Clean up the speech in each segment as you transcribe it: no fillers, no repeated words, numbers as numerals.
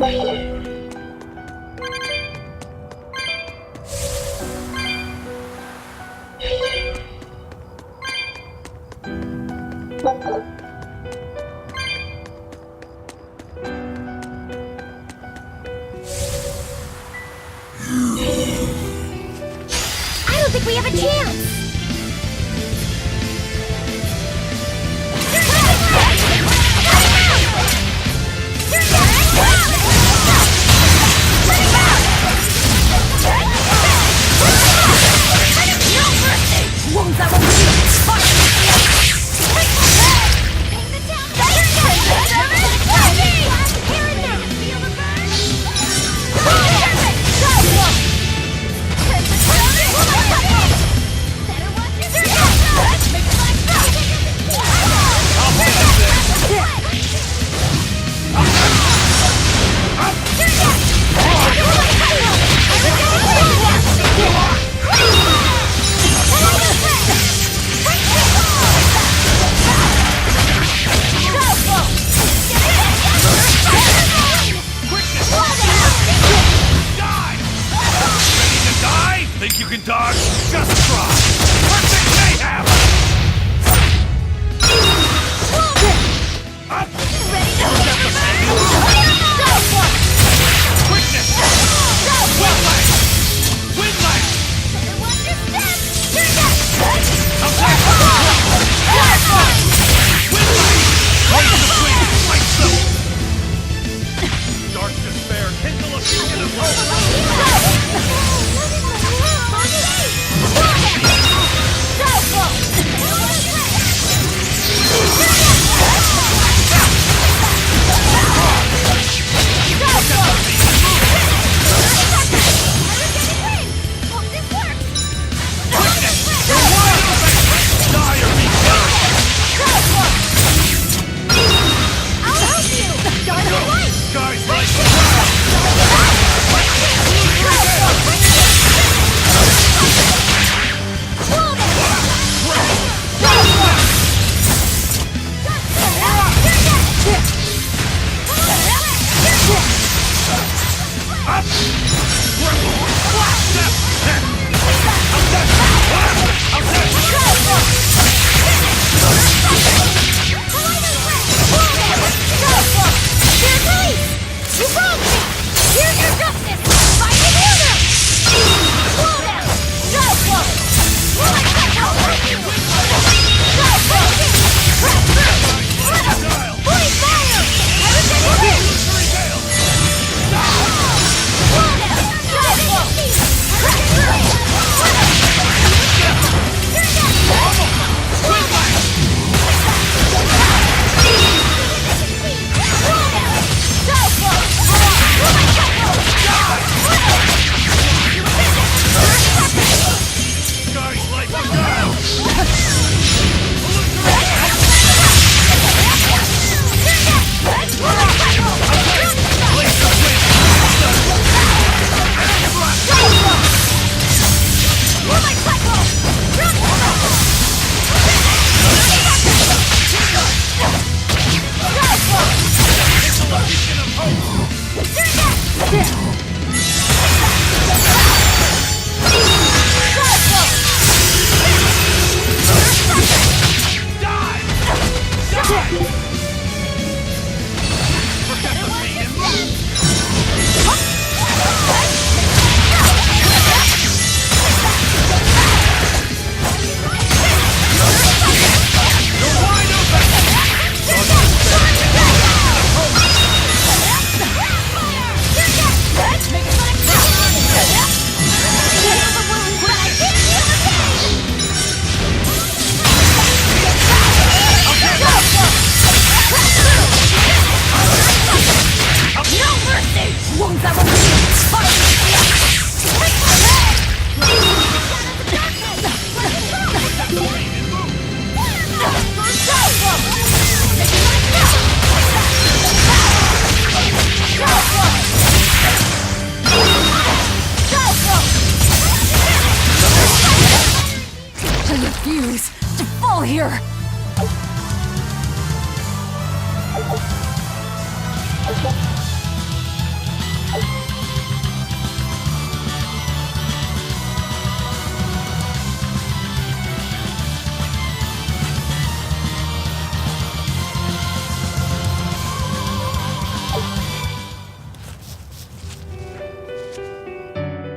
I don't think we have a chance! Think you can dodge? Just try! Perfect mayhem! Up! Ready to Quickness! Wind light! Wind light! I'll take Wind light! Raise the swing! Fight them! Dark despair! Kindle a beacon of hope!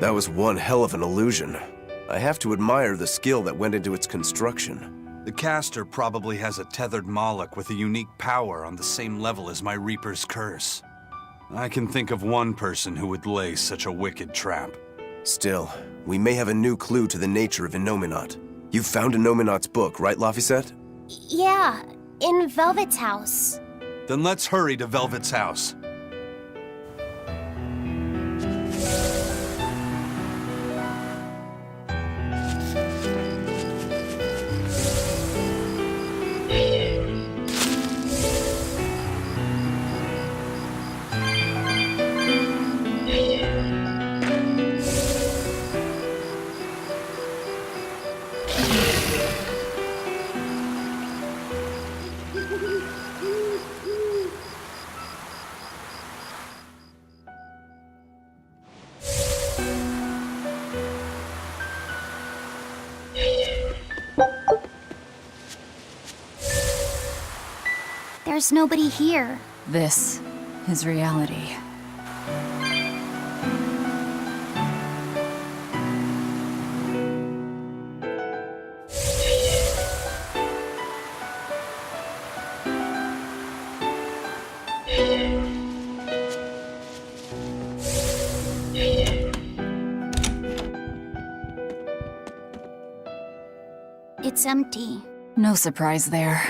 That was one hell of an illusion. I have to admire the skill that went into its construction. The caster probably has a tethered Moloch with a unique power on the same level as my Reaper's curse. I can think of one person who would lay such a wicked trap. Still, we may have a new clue to the nature of Innominat. You found Innominat's book, right, Laphicet? Yeah, in Velvet's house. Then let's hurry to Velvet's house. There's nobody here. This is reality. It's empty. No surprise there.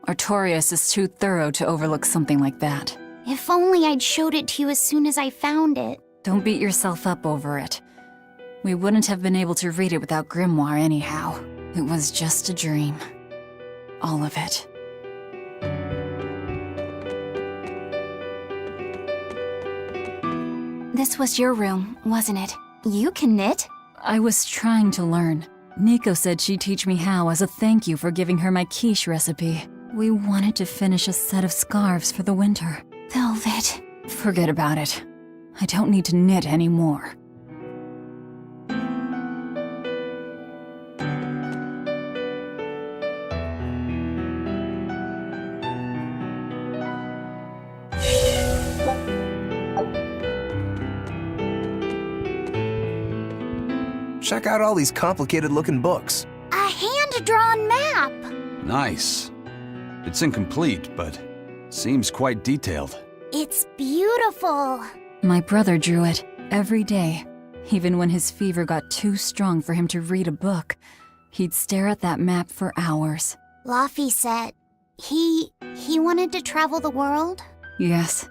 Artorias is too thorough to overlook something like that. If only I'd showed it to you as soon as I found it. Don't beat yourself up over it. We wouldn't have been able to read it without Grimoire anyhow. It was just a dream. All of it. This was your room, wasn't it? You can knit. I was trying to learn. Nico said she'd teach me how as a thank you for giving her my quiche recipe. We wanted to finish a set of scarves for the winter. Velvet. Forget about it. I don't need to knit anymore. Check out all these complicated-looking books. A hand-drawn map! Nice. It's incomplete, but seems quite detailed. It's beautiful. My brother drew it every day. Even when his fever got too strong for him to read a book, he'd stare at that map for hours. Laphicet. He wanted to travel the world? Yes,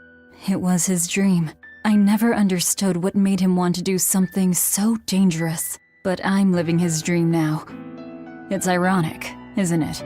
it was his dream. I never understood what made him want to do something so dangerous. But I'm living his dream now. It's ironic, isn't it?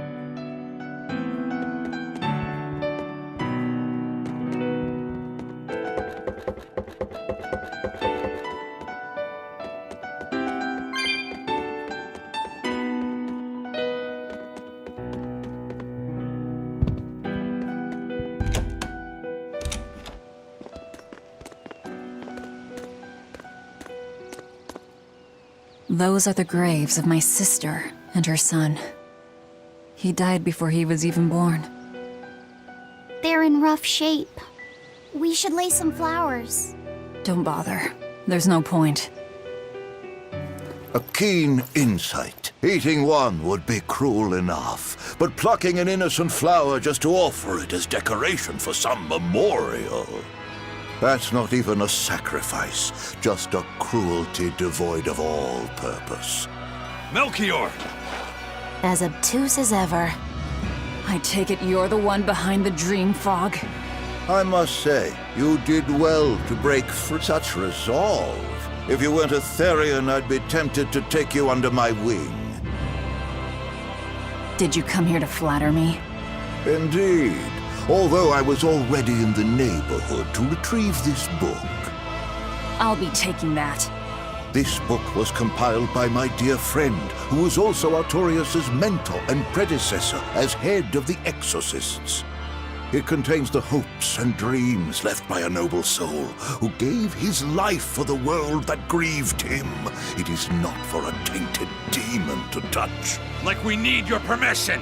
Those are the graves of my sister and her son. He died before he was even born. They're in rough shape. We should lay some flowers. Don't bother. There's no point. A keen insight. Eating one would be cruel enough, but plucking an innocent flower just to offer it as decoration for some memorial. That's not even a sacrifice, just a cruelty devoid of all purpose. Melchior! As obtuse as ever. I take it you're the one behind the dream fog? I must say, you did well to break for such resolve. If you weren't a Therian, I'd be tempted to take you under my wing. Did you come here to flatter me? Indeed. Although I was already in the neighborhood to retrieve this book. I'll be taking that. This book was compiled by my dear friend, who was also Artorias' mentor and predecessor as head of the Exorcists. It contains the hopes and dreams left by a noble soul who gave his life for the world that grieved him. It is not for a tainted demon to touch. Like we need your permission!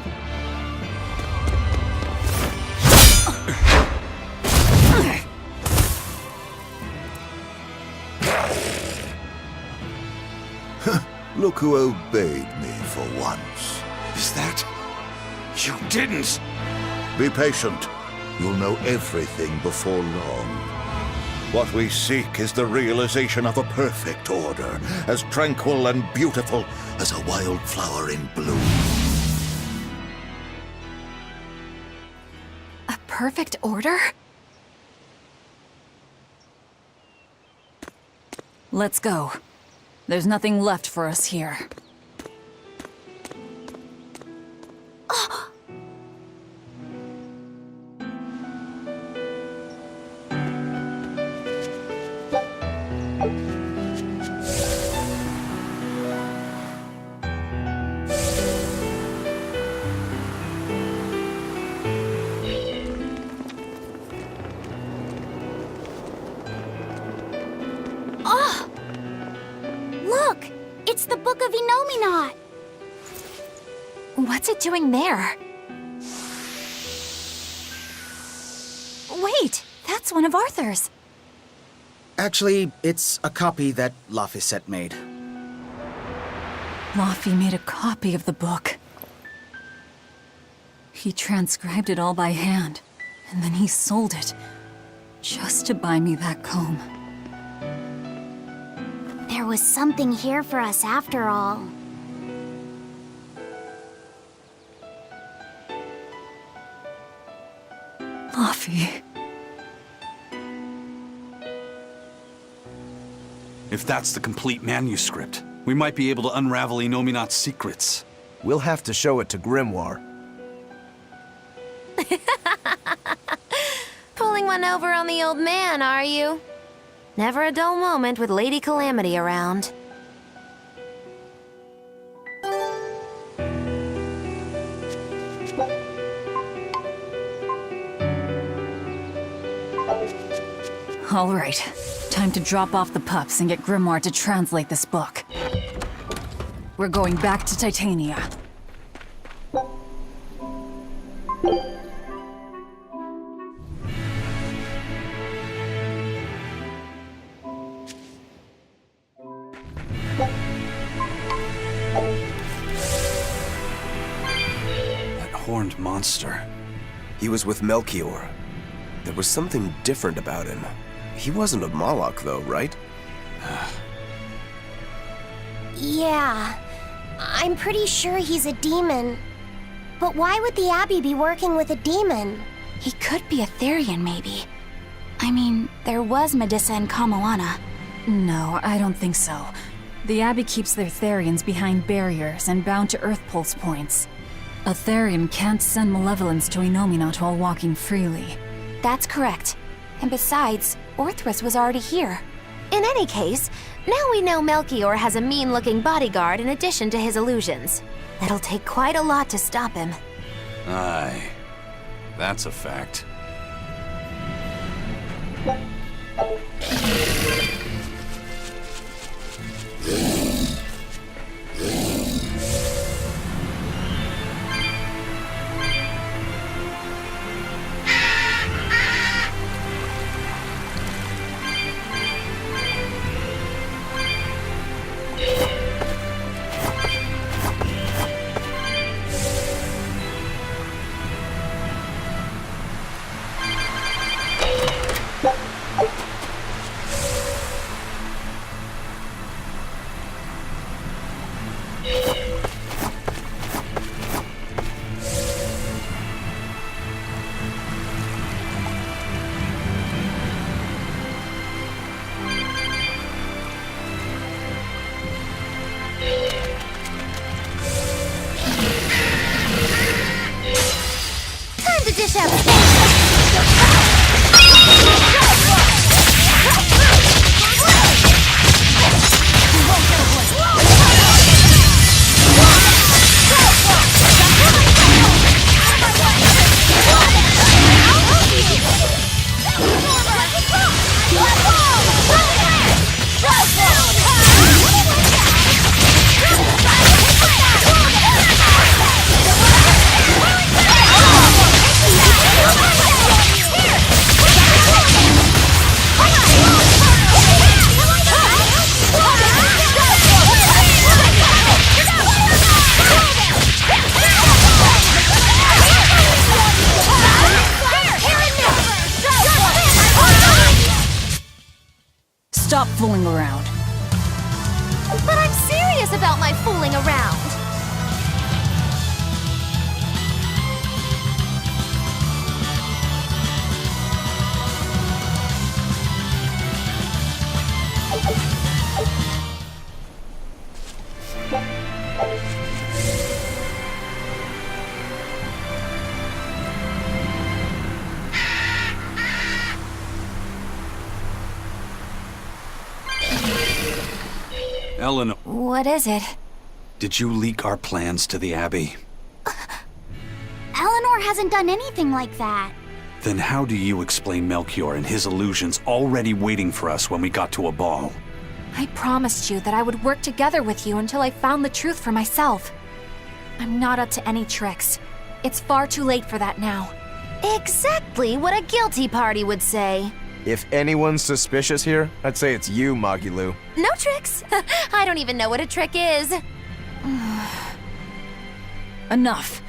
Look who obeyed me for once. Is that... You didn't! Be patient. You'll know everything before long. What we seek is the realization of a perfect order, as tranquil and beautiful as a wildflower in bloom. A perfect order? Let's go. There's nothing left for us here. Look! It's the Book of Enominat! What's it doing there? Wait, that's one of Arthur's. Actually, it's a copy that Laphicet made. Laffy made a copy of the book. He transcribed it all by hand, and then he sold it, just to buy me that comb. There was something here for us after all. Laffy. If that's the complete manuscript, we might be able to unravel Enominat's secrets. We'll have to show it to Grimoire. Pulling one over on the old man, are you? Never a dull moment with Lady Calamity around. All right, time to drop off the pups and get Grimoire to translate this book. We're going back to Titania. That horned monster. He was with Melchior. There was something different about him. He wasn't a Moloch, though, right? Yeah, I'm pretty sure he's a demon. But why would the Abbey be working with a demon? He could be a Therian, maybe. I mean, there was Medissa and Kamoana. No, I don't think so. The Abbey keeps their Therians behind barriers and bound to Earth Pulse points. A Therian can't send malevolence to Enominat while walking freely. That's correct. And besides, Orthrus was already here. In any case, now we know Melchior has a mean-looking bodyguard in addition to his illusions. It'll take quite a lot to stop him. Aye. That's a fact. stop fooling around. But I'm serious about my fooling around. Eleanor, What is it? did you leak our plans to the Abbey? Eleanor hasn't done anything like that. Then how do you explain Melchior and his illusions already waiting for us when we got to a ball? I promised you that I would work together with you until I found the truth for myself. I'm not up to any tricks. It's far too late for that now. Exactly what a guilty party would say. If anyone's suspicious here, I'd say it's you, Magilu. No tricks. I don't even know what a trick is. Enough.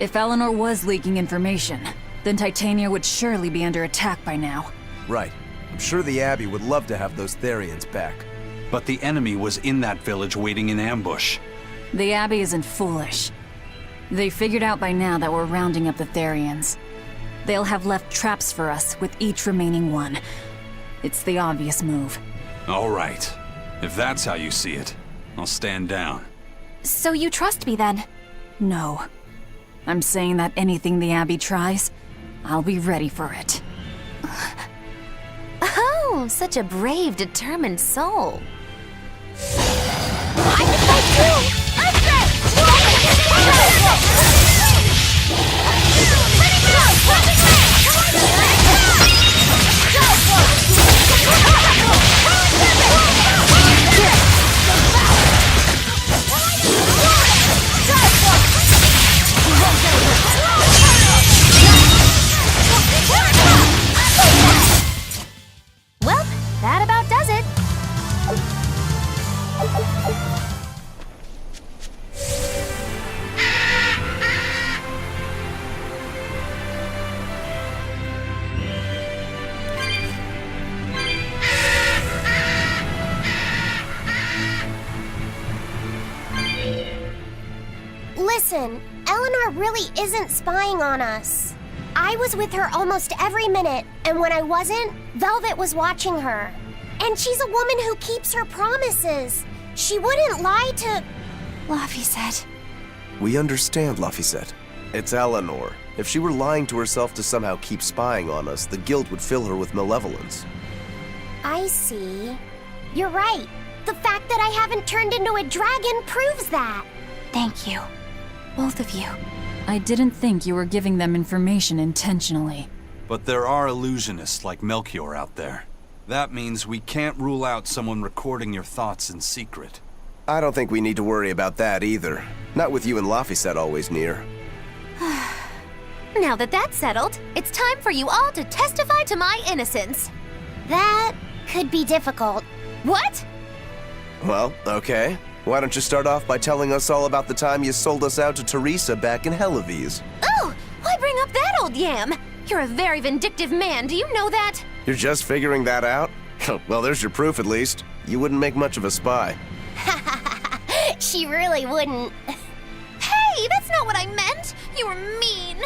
If Eleanor was leaking information, then Titania would surely be under attack by now. Right. I'm sure the Abbey would love to have those Therians back. But the enemy was in that village waiting in ambush. The Abbey isn't foolish. They figured out by now that we're rounding up the Therians. They'll have left traps for us with each remaining one. It's the obvious move. All right. If that's how you see it, I'll stand down. So you trust me then? No. I'm saying that anything the Abbey tries, I'll be ready for it. Oh, such a brave, determined soul. I can fight too! I'm Well, that about does it. Listen, Eleanor really isn't spying on us. I was with her almost every minute, and when I wasn't, Velvet was watching her. And she's a woman who keeps her promises. She wouldn't lie to... Laphicet. We understand, Laphicet. It's Eleanor. If she were lying to herself to somehow keep spying on us, the guilt would fill her with malevolence. I see. You're right. The fact that I haven't turned into a dragon proves that. Thank you. Both of you. I didn't think you were giving them information intentionally. But there are illusionists like Melchior out there. That means we can't rule out someone recording your thoughts in secret. I don't think we need to worry about that either. Not with you and Laphicet always near. Now that that's settled, it's time for you all to testify to my innocence. That could be difficult. What? Well, okay. Why don't you start off by telling us all about the time you sold us out to Teresa back in Helives? Oh, why bring up that old yam? You're a very vindictive man, do you know that? You're just figuring that out? Well, there's your proof at least. You wouldn't make much of a spy. She really wouldn't. Hey, that's not what I meant! You were mean!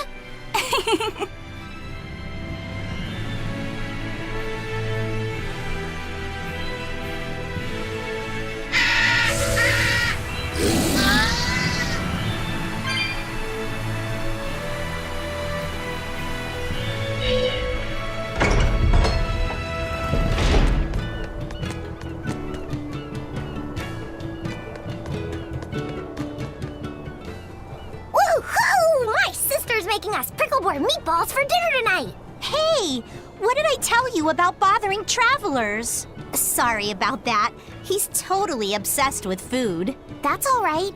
Woohoo! My sister's making us pickleboard meatballs for dinner tonight. Hey, what did I tell you about bothering travelers? Sorry about that. He's totally obsessed with food. That's all right.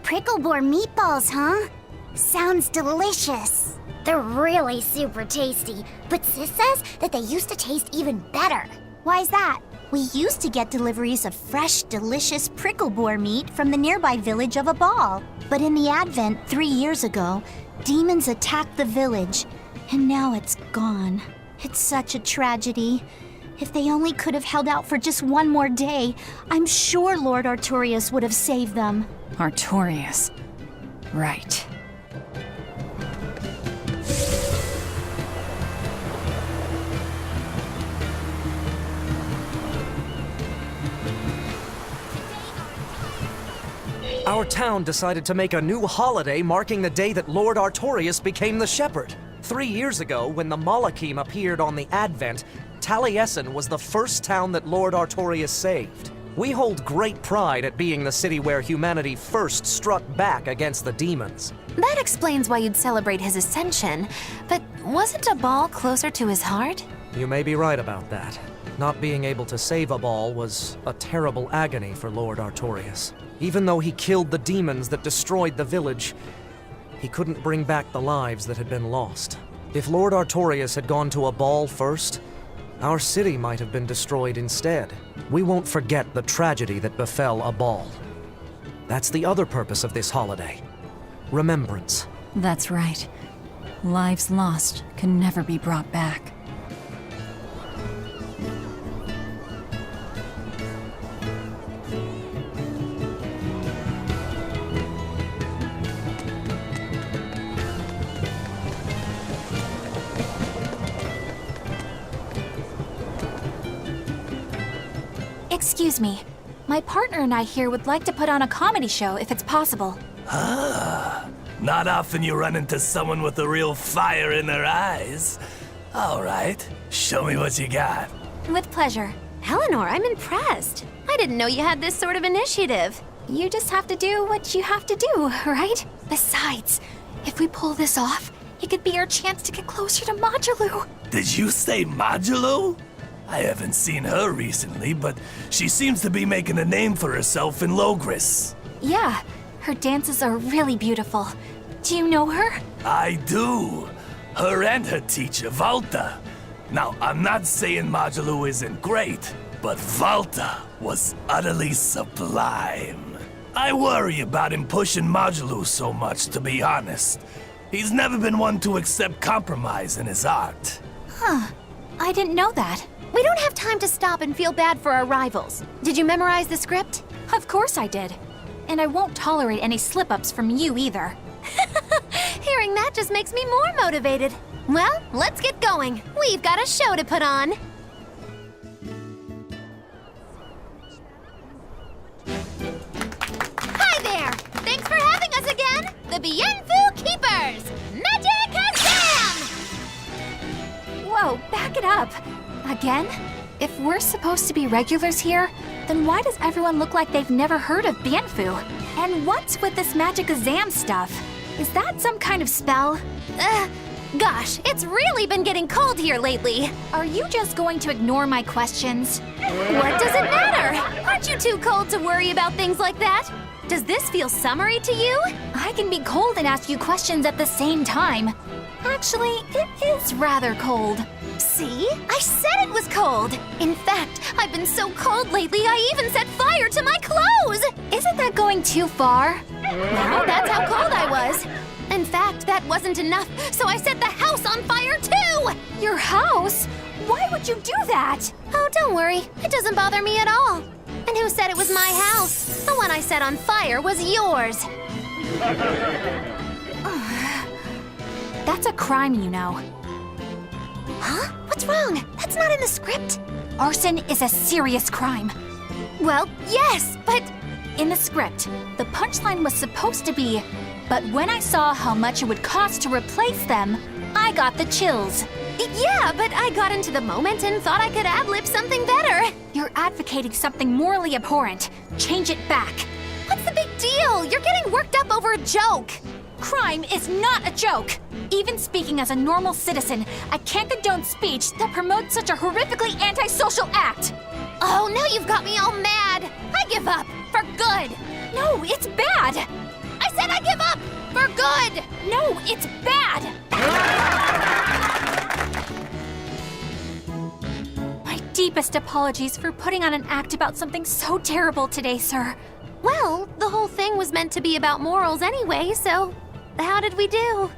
Pickleboard meatballs, huh? Sounds delicious. They're really super tasty, but Sis says that they used to taste even better. Why's that? We used to get deliveries of fresh, delicious prickleboar meat from the nearby village of Abal. But in the Advent 3 years ago, demons attacked the village, and now it's gone. It's such a tragedy. If they only could have held out for just one more day, I'm sure Lord Artorias would have saved them. Artorias. Right. Our town decided to make a new holiday marking the day that Lord Artorias became the Shepherd. 3 years ago, when the Malachim appeared on the Advent, Taliesin was the first town that Lord Artorias saved. We hold great pride at being the city where humanity first struck back against the demons. That explains why you'd celebrate his ascension, but wasn't a ball closer to his heart? You may be right about that. Not being able to save a ball was a terrible agony for Lord Artorias. Even though he killed the demons that destroyed the village, he couldn't bring back the lives that had been lost. If Lord Artorias had gone to a ball first, our city might have been destroyed instead. We won't forget the tragedy that befell a ball. That's the other purpose of this holiday. Remembrance. That's right. Lives lost can never be brought back. Excuse me. My partner and I here would like to put on a comedy show if it's possible. Not often you run into someone with a real fire in their eyes. All right, show me what you got. With pleasure. Eleanor, I'm impressed. I didn't know you had this sort of initiative. You just have to do what you have to do, right? Besides, if we pull this off, it could be our chance to get closer to Modulu. Did you say Modulu? I haven't seen her recently, but she seems to be making a name for herself in Logris. Yeah, her dances are really beautiful. Do you know her? I do. Her and her teacher, Valta. Now, I'm not saying Modulu isn't great, but Valta was utterly sublime. I worry about him pushing Modulu so much, to be honest. He's never been one to accept compromise in his art. Huh. I didn't know that. We don't have time to stop and feel bad for our rivals. Did you memorize the script? Of course I did. And I won't tolerate any slip-ups from you either. Hearing that just makes me more motivated. Well, let's get going. We've got a show to put on. Hi there! Thanks for having us again! The Bienfu Keepers! Magic Hazam! Whoa, back it up. Again? If we're supposed to be regulars here, then why does everyone look like they've never heard of Bienfu? And what's with this magic exam stuff? Is that some kind of spell? Gosh, it's really been getting cold here lately. Are you just going to ignore my questions? What does it matter? Aren't you too cold to worry about things like that? Does this feel summery to you? I can be cold and ask you questions at the same time. Actually, it is rather cold. See? I said it was cold! In fact, I've been so cold lately, I even set fire to my clothes! Isn't that going too far? Well, that's how cold I was. In fact, that wasn't enough, so I set the house on fire too! Your house? Why would you do that? Oh, don't worry. It doesn't bother me at all. And who said it was my house? The one I set on fire was yours. That's a crime, you know. Huh? What's wrong? That's not in the script. Arson is a serious crime. Well, yes, but... In the script, the punchline was supposed to be, but when I saw how much it would cost to replace them, I got the chills. Yeah, but I got into the moment and thought I could ad-lib something better. You're advocating something morally abhorrent. Change it back. What's the big deal? You're getting worked up over a joke. Crime is not a joke. Even speaking as a normal citizen, I can't condone speech that promotes such a horrifically antisocial act. Oh, now you've got me all mad. I give up. For good. No, it's bad. I said I give up. For good. No, it's bad. My deepest apologies for putting on an act about something so terrible today, sir. Well, the whole thing was meant to be about morals anyway, so how did we do?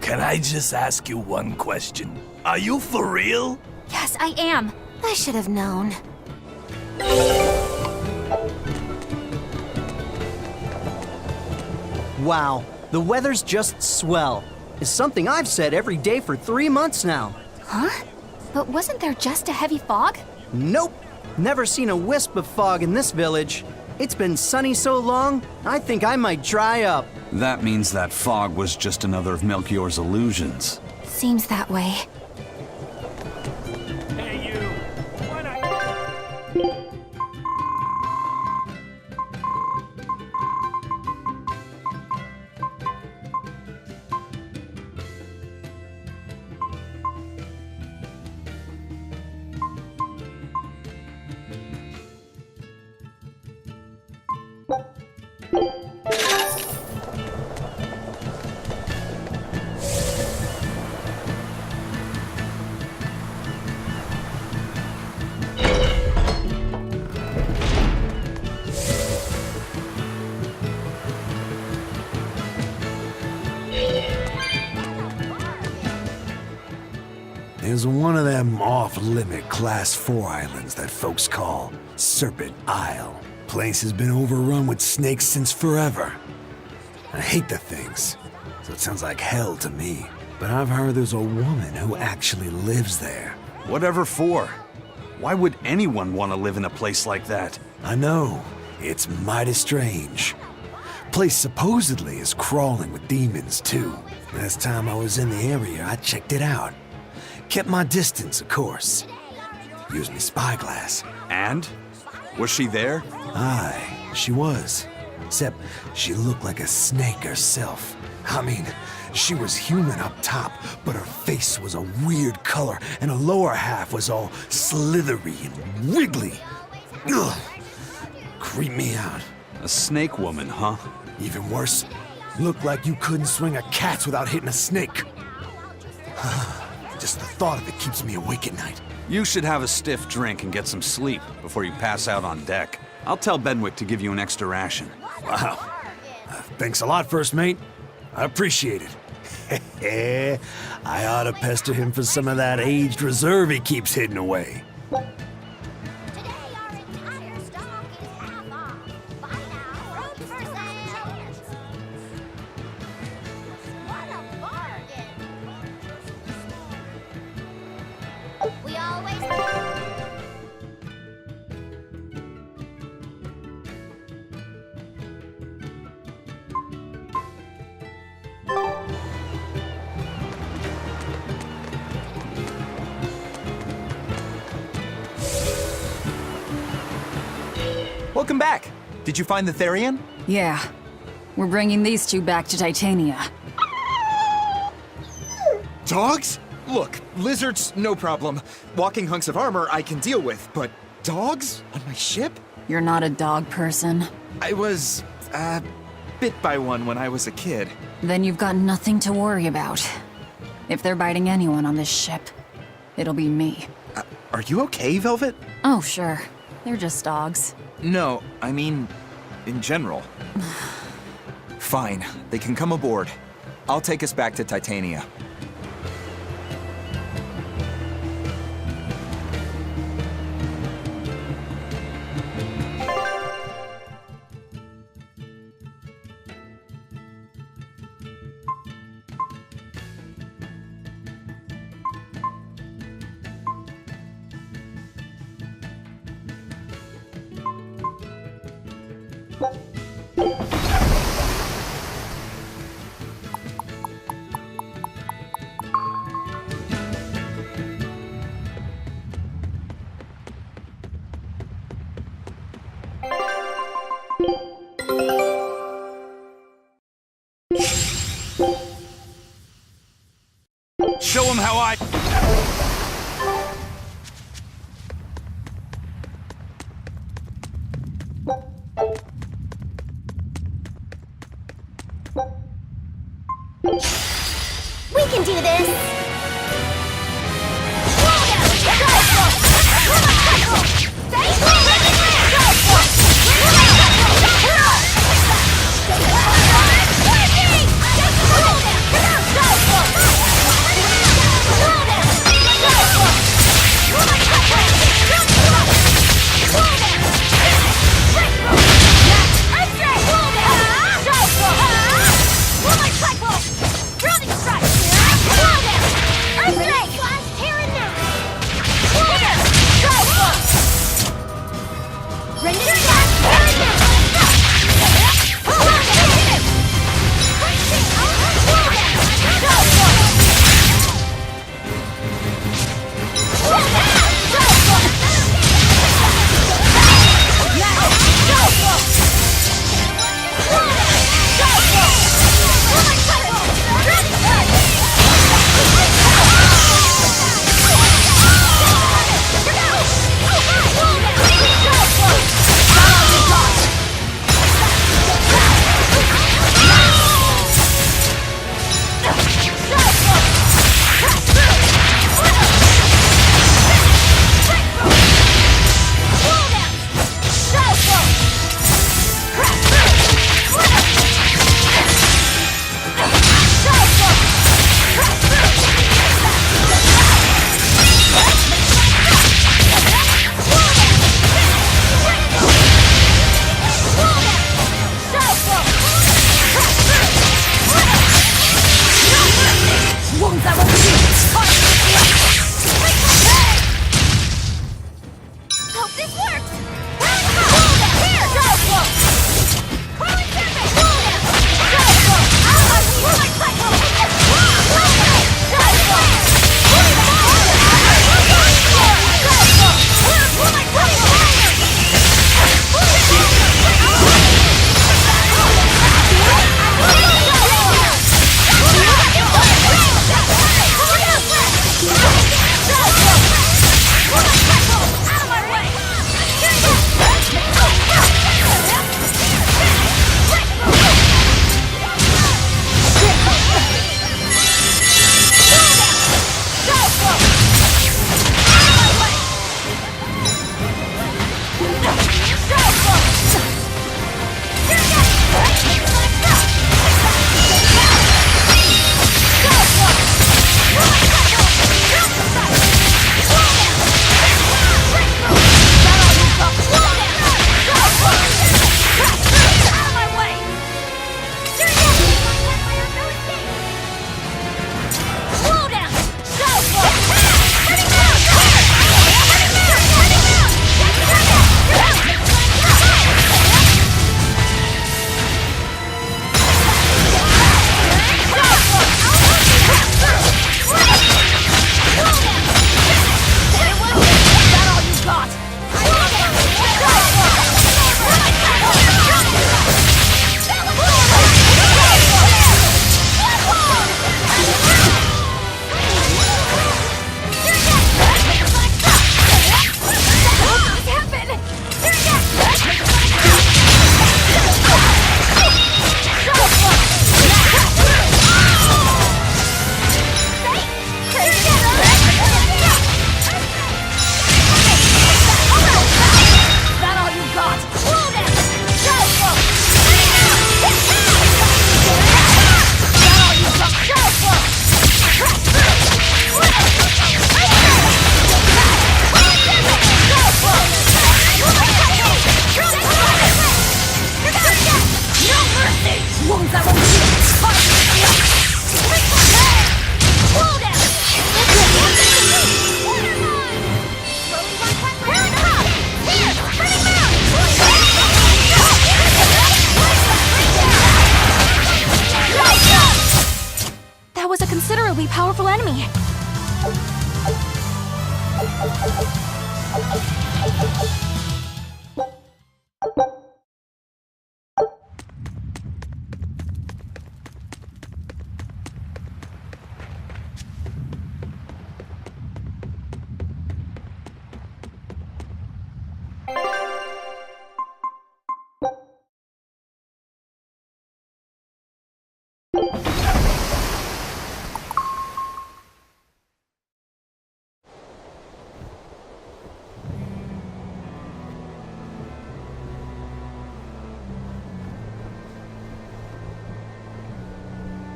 Can I just ask you one question? Are you for real? Yes, I am. I should have known. Wow, the weather's just swell. It's something I've said every day for 3 months now. Huh? But wasn't there just a heavy fog? Nope, never seen a wisp of fog in this village. It's been sunny so long, I think I might dry up. That means that fog was just another of Melchior's illusions. Seems that way. There's one of them off-limit Class 4 islands that folks call Serpent Isle. Place has been overrun with snakes since forever. I hate the things, so it sounds like hell to me. But I've heard there's a woman who actually lives there. Whatever for? Why would anyone want to live in a place like that? I know, it's mighty strange. Place supposedly is crawling with demons too. Last time I was in the area, I checked it out. Kept my distance, of course. Used me spyglass. And? Was she there? Aye, she was. Except she looked like a snake herself. I mean, she was human up top, but her face was a weird color, and her lower half was all slithery and wiggly. Ugh. Creeped me out. A snake woman, huh? Even worse, looked like you couldn't swing a cat's without hitting a snake. Just the thought of it keeps me awake at night. You should have a stiff drink and get some sleep before you pass out on deck. I'll tell Benwick to give you an extra ration. Wow. Thanks a lot, First Mate. I appreciate it. I ought to pester him for some of that aged reserve he keeps hidden away. Welcome back. Did you find the Therian? Yeah. We're bringing these two back to Titania. Dogs? Look, lizards, no problem. Walking hunks of armor I can deal with, but dogs on my ship? You're not a dog person. I was, bit by one when I was a kid. Then you've got nothing to worry about. If they're biting anyone on this ship, it'll be me. Are you okay, Velvet? Oh, sure. They're just dogs. No, I mean, in general. Fine, they can come aboard. I'll take us back to Titania. Show him how I... We can do this!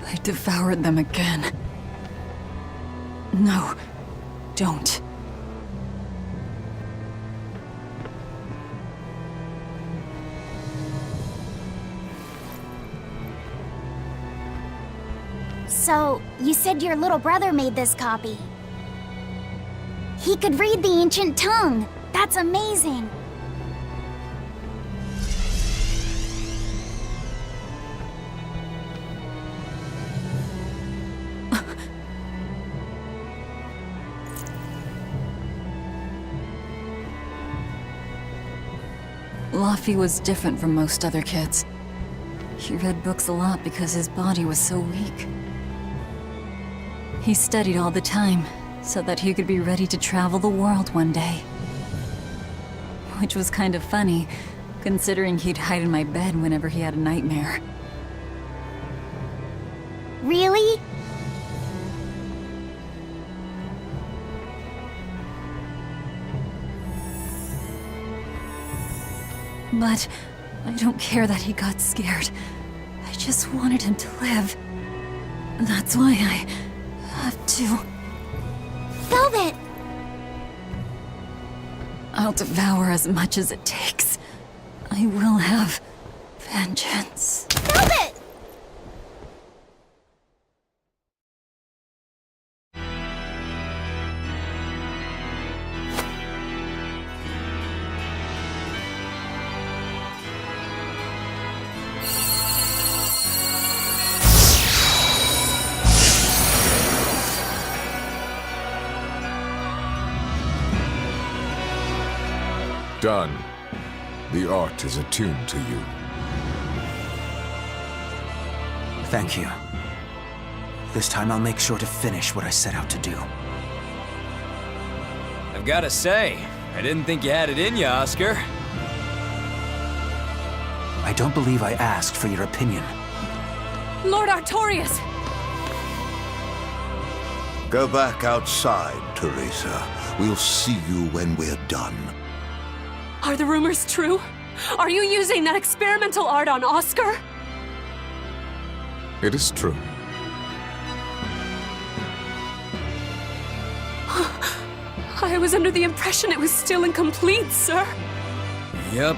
I devoured them again. No, don't. So, you said your little brother made this copy. He could read the ancient tongue. That's amazing. Laffy was different from most other kids. He read books a lot because his body was so weak. He studied all the time, so that he could be ready to travel the world one day. Which was kind of funny, considering he'd hide in my bed whenever he had a nightmare. Really? But I don't care that he got scared. I just wanted him to live. That's why I have to. Velvet! I'll devour as much as it takes. I will have vengeance. Velvet! Done. The art is attuned to you. Thank you. This time I'll make sure to finish what I set out to do. I've gotta say, I didn't think you had it in you, Oscar. I don't believe I asked for your opinion. Lord Artorias! Go back outside, Teresa. We'll see you when we're done. Are the rumors true? Are you using that experimental art on Oscar? It is true. I was under the impression it was still incomplete, sir. Yep.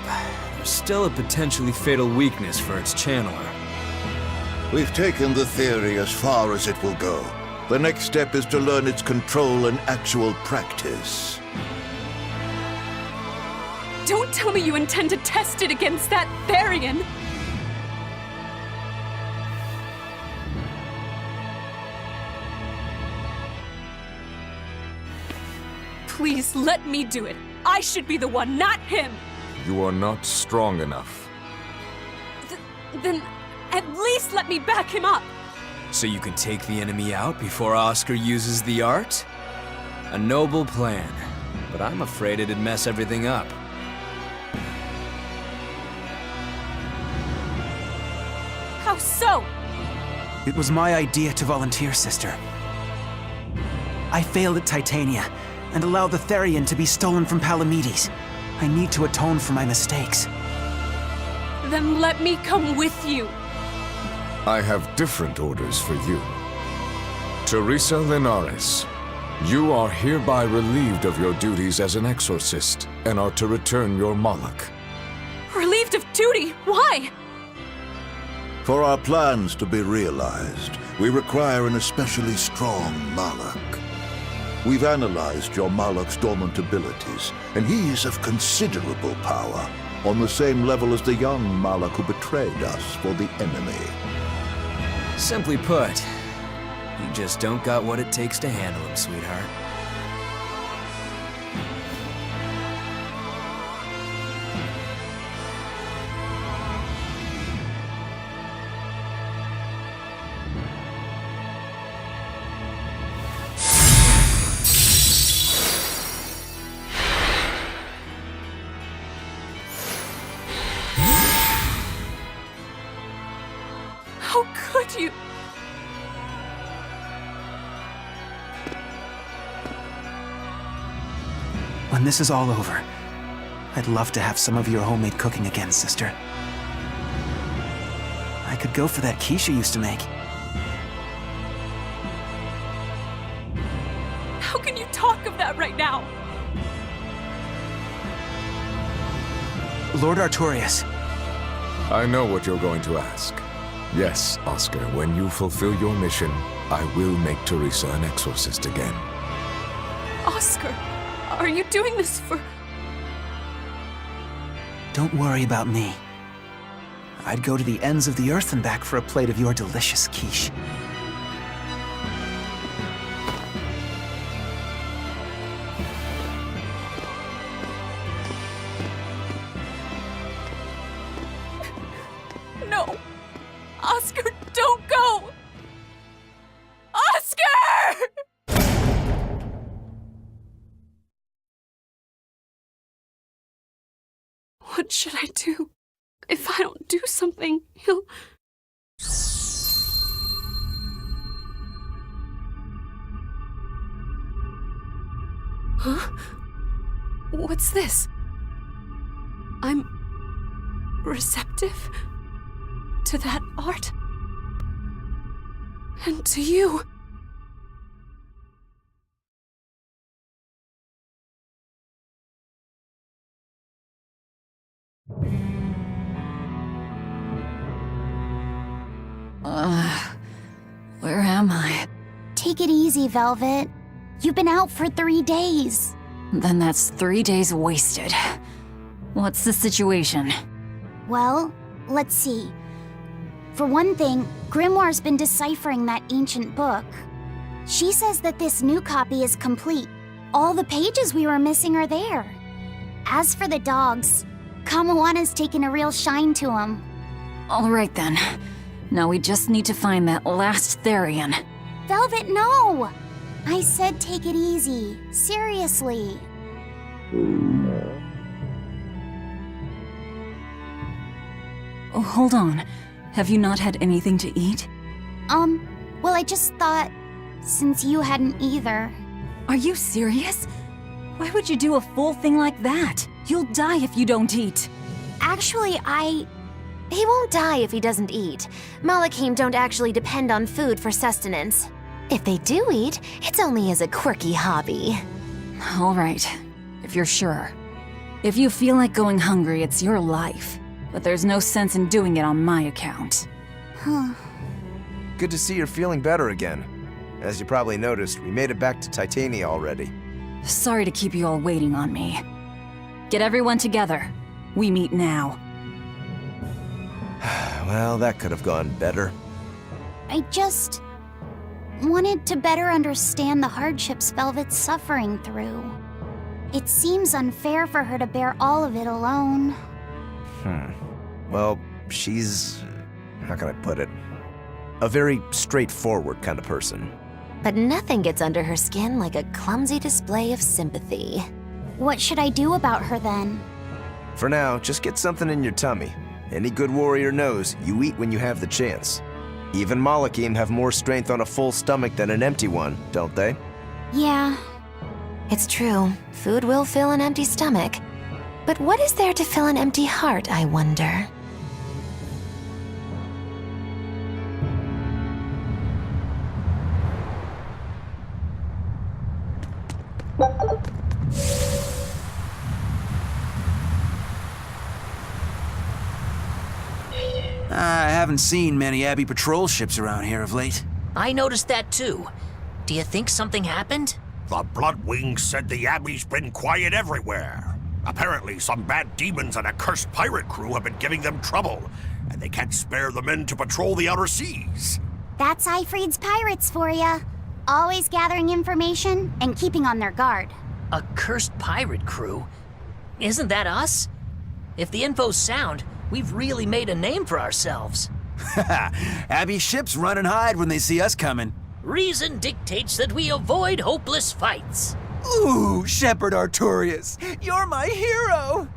There's still a potentially fatal weakness for its channeler. We've taken the theory as far as it will go. The next step is to learn its control and actual practice. Don't tell me you intend to test it against that Therian! Please let me do it. I should be the one, not him! You are not strong enough. Then at least let me back him up! So you can take the enemy out before Oscar uses the art? A noble plan, but I'm afraid it'd mess everything up. How so? It was my idea to volunteer, sister. I failed at Titania, and allowed the Therian to be stolen from Palamedes. I need to atone for my mistakes. Then let me come with you. I have different orders for you. Teresa Linares, you are hereby relieved of your duties as an exorcist, and are to return your Moloch. Relieved of duty? Why? For our plans to be realized, we require an especially strong Moloch. We've analyzed your Moloch's dormant abilities, and he is of considerable power, on the same level as the young Moloch who betrayed us for the enemy. Simply put, you just don't got what it takes to handle him, sweetheart. How could you? When this is all over, I'd love to have some of your homemade cooking again, sister. I could go for that quiche you used to make. shock of that right now. Lord Artorias. I know what you're going to ask. Yes, Oscar, when you fulfill your mission, I will make Teresa an exorcist again. Oscar, are you doing this for... Don't worry about me. I'd go to the ends of the earth and back for a plate of your delicious quiche. No. Oscar, don't go! Oscar! What should I do? If I don't do something, he'll... Huh? What's this? I'm receptive to that art. And to you. Where am I? Take it easy, Velvet. You've been out for 3 days. Then that's 3 days wasted. What's the situation? Well, let's see. For one thing, Grimoire's been deciphering that ancient book. She says that this new copy is complete. All the pages we were missing are there. As for the dogs, Kamoana's taken a real shine to them. All right then. Now we just need to find that last Therian. Velvet, no! I said take it easy. Seriously. Oh, hold on. Have you not had anything to eat? Well, I just thought, since you hadn't either. Are you serious? Why would you do a full thing like that? You'll die if you don't eat. Actually, He won't die if he doesn't eat. Malachim don't actually depend on food for sustenance. If they do eat, it's only as a quirky hobby. All right, if you're sure. If you feel like going hungry, it's your life. But there's no sense in doing it on my account. Huh. Good to see you're feeling better again. As you probably noticed, we made it back to Titania already. Sorry to keep you all waiting on me. Get everyone together. We meet now. Well, that could have gone better. I just wanted to better understand the hardships Velvet's suffering through. It seems unfair for her to bear all of it alone. Well, she's... how can I put it? A very straightforward kind of person. But nothing gets under her skin like a clumsy display of sympathy. What should I do about her then? For now, just get something in your tummy. Any good warrior knows you eat when you have the chance. Even Malachim have more strength on a full stomach than an empty one, don't they? Yeah. It's true. Food will fill an empty stomach. But what is there to fill an empty heart, I wonder? I haven't seen many Abbey patrol ships around here of late. I noticed that too. Do you think something happened? The Bloodwings said the Abbey's been quiet everywhere. Apparently, some bad demons and a cursed pirate crew have been giving them trouble, and they can't spare the men to patrol the outer seas. That's Ifrid's pirates for ya. Always gathering information and keeping on their guard. A cursed pirate crew? Isn't that us? If the info's sound, we've really made a name for ourselves. Abbey ships run and hide when they see us coming. Reason dictates that we avoid hopeless fights. Ooh, Shepherd Artorias, you're my hero!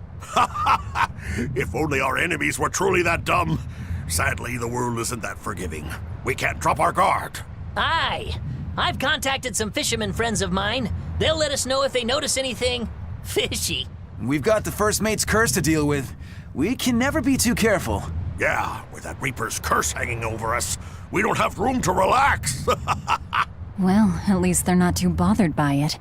If only our enemies were truly that dumb. Sadly, the world isn't that forgiving. We can't drop our guard. Aye. I've contacted some fishermen friends of mine. They'll let us know if they notice anything fishy. We've got the First Mate's curse to deal with. We can never be too careful. Yeah, with that Reaper's curse hanging over us, we don't have room to relax. Well, at least they're not too bothered by it.